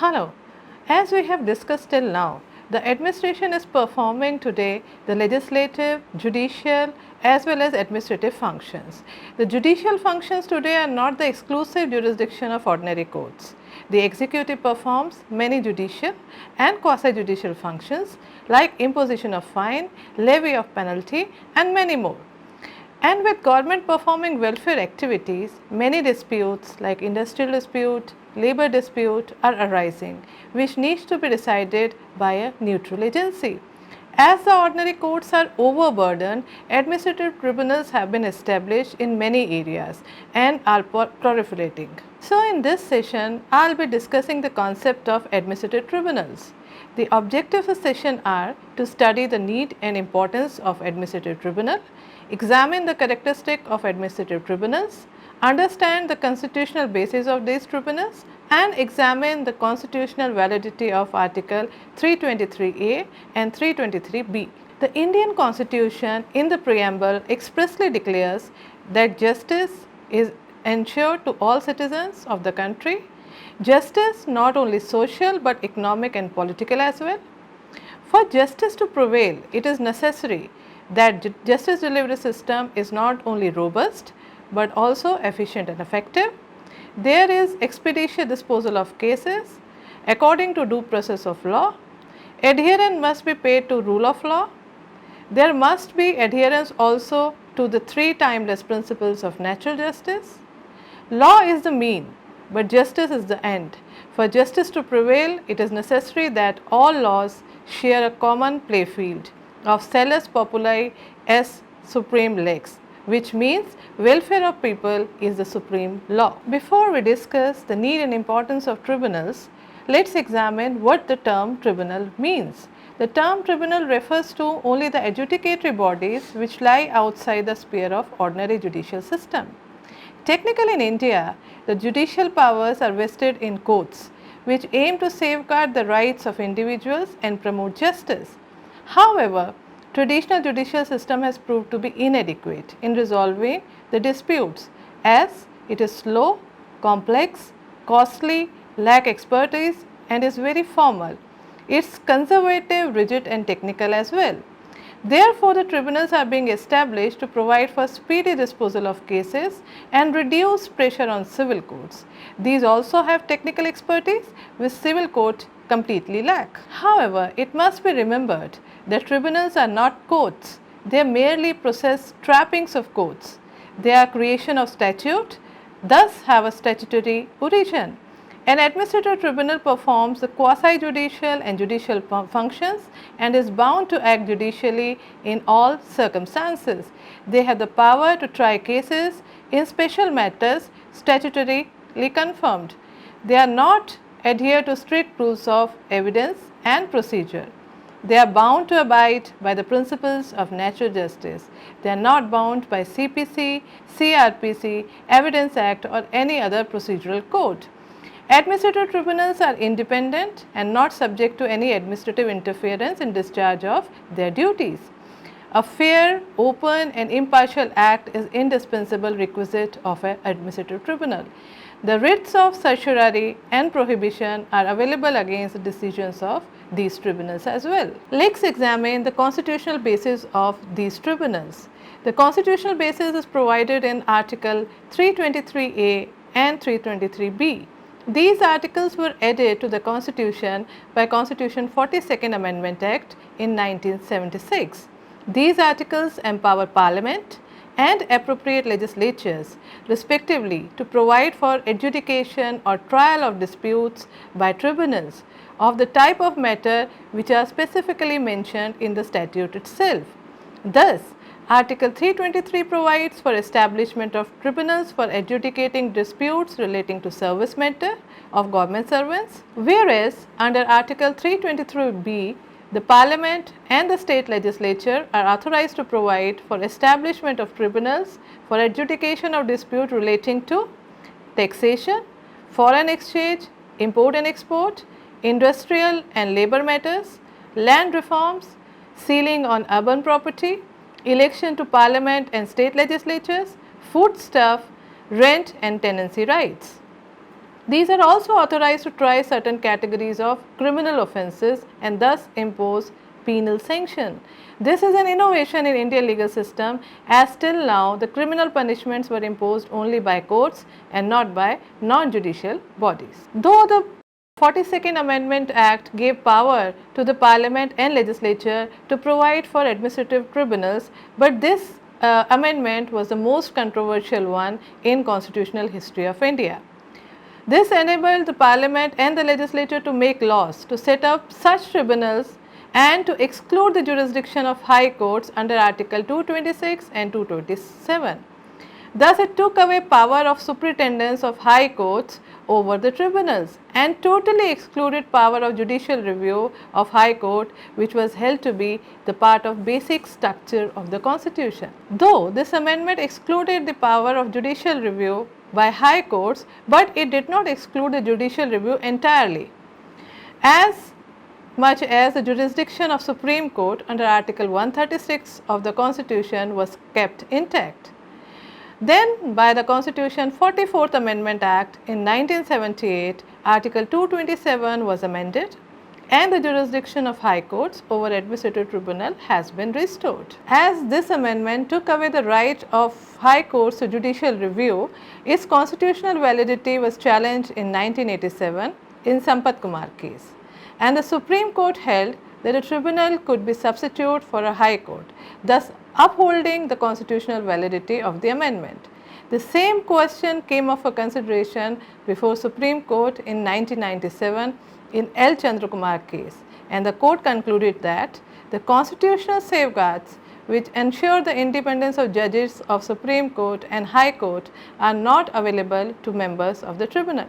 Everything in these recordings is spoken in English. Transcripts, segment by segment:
Hello. As we have discussed till now, the administration is performing today the legislative, judicial as well as administrative functions. The judicial functions today are not the exclusive jurisdiction of ordinary courts. The executive performs many judicial and quasi-judicial functions like imposition of fine, levy of penalty and many more. And with government performing welfare activities, many disputes like industrial dispute, labor dispute are arising, which needs to be decided by a neutral agency. As the ordinary courts are overburdened, administrative tribunals have been established in many areas and are proliferating. So, in this session, I will be discussing the concept of administrative tribunals. The objectives of the session are to study the need and importance of administrative tribunal, examine the characteristic of administrative tribunals, understand the constitutional basis of these tribunals and examine the constitutional validity of Article 323A and 323B. The Indian Constitution in the preamble expressly declares that justice is ensured to all citizens of the country. Justice not only social but economic and political as well. For justice to prevail, it is necessary that justice delivery system is not only robust but also efficient and effective. There is expeditious disposal of cases according to due process of law. Adherence must be paid to rule of law. There must be adherence also to the three timeless principles of natural justice. Law is the mean, but justice is the end. For justice to prevail, it is necessary that all laws share a common playfield of salus populi as supreme lex, which means welfare of people is the supreme law. Before we discuss the need and importance of tribunals, let us examine what the term tribunal means. The term tribunal refers to only the adjudicatory bodies which lie outside the sphere of ordinary judicial system. Technically in India, the judicial powers are vested in courts which aim to safeguard the rights of individuals and promote justice. However, traditional judicial system has proved to be inadequate in resolving the disputes as it is slow, complex, costly, lack expertise and is very formal. It is conservative, rigid and technical as well. Therefore, the tribunals are being established to provide for speedy disposal of cases and reduce pressure on civil courts. These also have technical expertise which civil courts completely lack. However, it must be remembered that tribunals are not courts. They merely process trappings of courts. They are creation of statute, thus have a statutory origin. An administrative tribunal performs the quasi-judicial and judicial functions and is bound to act judicially in all circumstances. They have the power to try cases in special matters statutorily confirmed. They are not adhere to strict rules of evidence and procedure. They are bound to abide by the principles of natural justice. They are not bound by CPC, CRPC, Evidence Act or any other procedural code. Administrative tribunals are independent and not subject to any administrative interference in discharge of their duties. A fair, open and impartial act is indispensable requisite of an administrative tribunal. The writs of certiorari and prohibition are available against the decisions of these tribunals as well. Let us examine the constitutional basis of these tribunals. The constitutional basis is provided in Article 323A and 323B. These articles were added to the Constitution by Constitution 42nd Amendment Act in 1976. These articles empower Parliament and appropriate legislatures respectively to provide for adjudication or trial of disputes by tribunals of the type of matter which are specifically mentioned in the statute itself. Thus, Article 323 provides for establishment of tribunals for adjudicating disputes relating to service matter of government servants, whereas under Article 323B, the Parliament and the state legislature are authorized to provide for establishment of tribunals for adjudication of dispute relating to taxation, foreign exchange, import and export, industrial and labor matters, land reforms, ceiling on urban property, election to Parliament and state legislatures, foodstuff, rent and tenancy rights. These are also authorized to try certain categories of criminal offences and thus impose penal sanction. This is an innovation in Indian legal system, as till now the criminal punishments were imposed only by courts and not by non-judicial bodies. Though the 42nd Amendment Act gave power to the Parliament and Legislature to provide for administrative tribunals, but this amendment was the most controversial one in constitutional history of India. This enabled the Parliament and the Legislature to make laws to set up such tribunals and to exclude the jurisdiction of high courts under Article 226 and 227. Thus, it took away power of superintendence of high courts over the tribunals and totally excluded power of judicial review of high court, which was held to be the part of basic structure of the constitution. Though this amendment excluded the power of judicial review by high courts, but it did not exclude the judicial review entirely, as much as the jurisdiction of Supreme Court under Article 136 of the Constitution was kept intact. Then, by the Constitution 44th Amendment Act in 1978, Article 227 was amended and the jurisdiction of high courts over administrative tribunal has been restored. As this amendment took away the right of high courts to judicial review, its constitutional validity was challenged in 1987 in Sampat Kumar case, and the Supreme Court held that a tribunal could be substitute for a high court, thus upholding the constitutional validity of the amendment. The same question came up for consideration before Supreme Court in 1997 in L. Chandrakumar case, and the court concluded that the constitutional safeguards which ensure the independence of judges of Supreme Court and High Court are not available to members of the tribunal.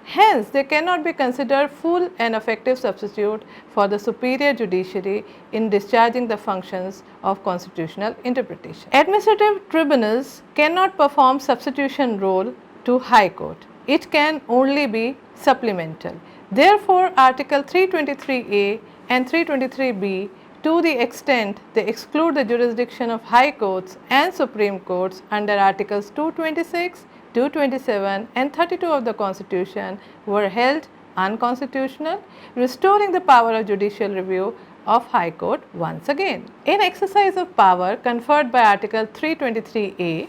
Hence, they cannot be considered full and effective substitute for the superior judiciary in discharging the functions of constitutional interpretation. Administrative tribunals cannot perform substitution role to High Court. It can only be supplemental. Therefore, Article 323A and 323B, to the extent they exclude the jurisdiction of High Courts and Supreme Courts under Articles 226, 227 and 32 of the Constitution, were held unconstitutional, restoring the power of judicial review of High Court once again. In exercise of power conferred by Article 323A,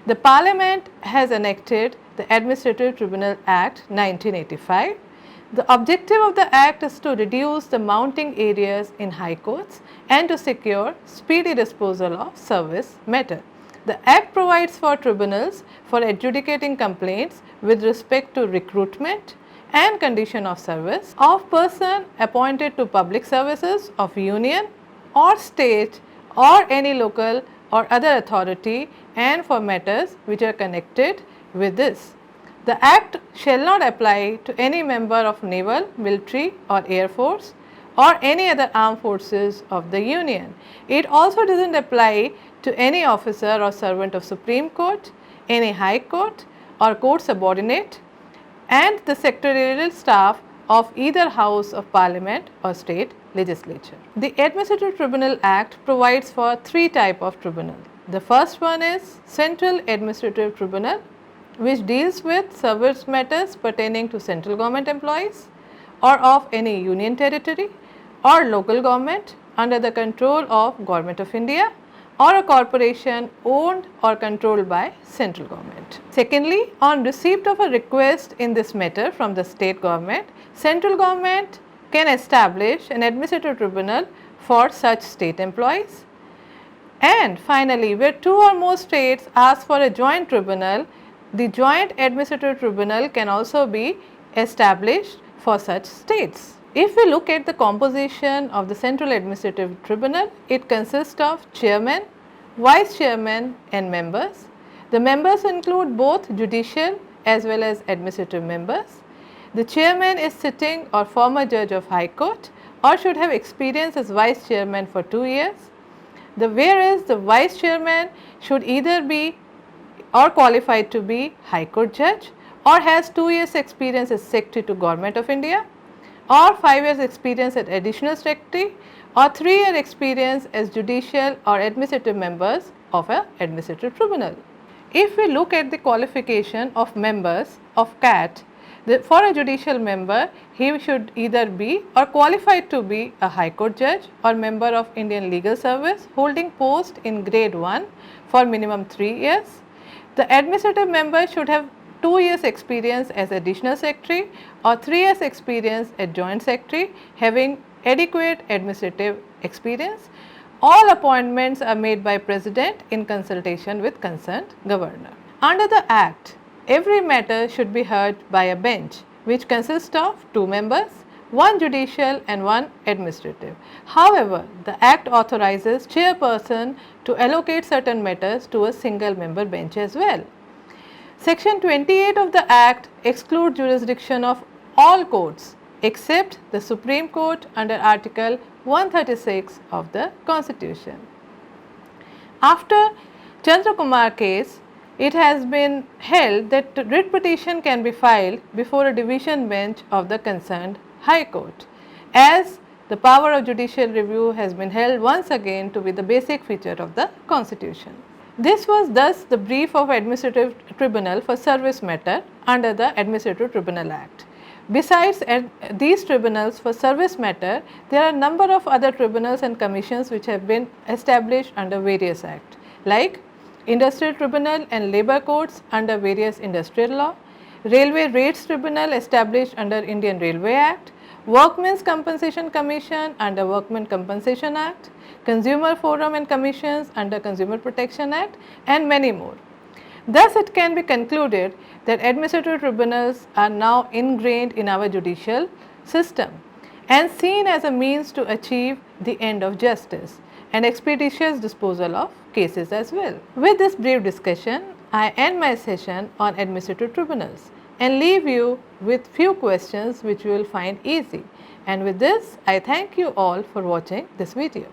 the Parliament has enacted the Administrative Tribunal Act 1985. The objective of the Act is to reduce the mounting areas in High Courts and to secure speedy disposal of service matter. The Act provides for tribunals for adjudicating complaints with respect to recruitment and condition of service of person appointed to public services of union or state or any local or other authority, and for matters which are connected with this. The Act shall not apply to any member of naval, military or air force or any other armed forces of the Union. It also does not apply to any officer or servant of Supreme Court, any High Court or court subordinate, and the secretarial staff of either House of Parliament or state legislature. The Administrative Tribunal Act provides for three types of tribunal. The first one is Central Administrative Tribunal, which deals with service matters pertaining to central government employees or of any union territory or local government under the control of Government of India or a corporation owned or controlled by central government. Secondly, on receipt of a request in this matter from the state government, central government can establish an administrative tribunal for such state employees. And finally, where two or more states ask for a joint tribunal, the joint administrative tribunal can also be established for such states. If we look at the composition of the Central Administrative Tribunal, it consists of chairman, vice chairman and members. The members include both judicial as well as administrative members. The chairman is sitting or former judge of High Court or should have experience as vice chairman for 2 years. Whereas the vice chairman should either be or qualified to be High Court judge or has 2 years experience as secretary to Government of India, or 5 years experience as additional secretary, or 3 year experience as judicial or administrative members of an administrative tribunal. If we look at the qualification of members of CAT, For a judicial member, he should either be or qualified to be a High Court judge or member of Indian Legal Service holding post in grade 1 for minimum 3 years. The administrative member should have 2 years experience as additional secretary or 3 years experience as joint secretary having adequate administrative experience. All appointments are made by President in consultation with concerned governor. Under the Act, every matter should be heard by a bench which consists of 2 members, 1 judicial and 1 administrative. However, the Act authorizes chairperson to allocate certain matters to a single member bench as well. Section 28 of the Act excludes jurisdiction of all courts except the Supreme Court under Article 136 of the Constitution. After Chandra Kumar case, it has been held that writ petition can be filed before a division bench of the concerned High Court, as the power of judicial review has been held once again to be the basic feature of the Constitution. This was thus the brief of Administrative Tribunal for service matter under the Administrative Tribunal Act. Besides these tribunals for service matter, there are a number of other tribunals and commissions which have been established under various acts, like Industrial Tribunal and Labour Courts under various industrial law, Railway Rates Tribunal established under Indian Railway Act, Workmen's Compensation Commission under Workmen Compensation Act, Consumer Forum and Commissions under Consumer Protection Act, and many more. Thus, it can be concluded that administrative tribunals are now ingrained in our judicial system and seen as a means to achieve the end of justice and expeditious disposal of cases as well. With this brief discussion, I end my session on administrative tribunals and leave you with few questions which you will find easy. And with this, I thank you all for watching this video.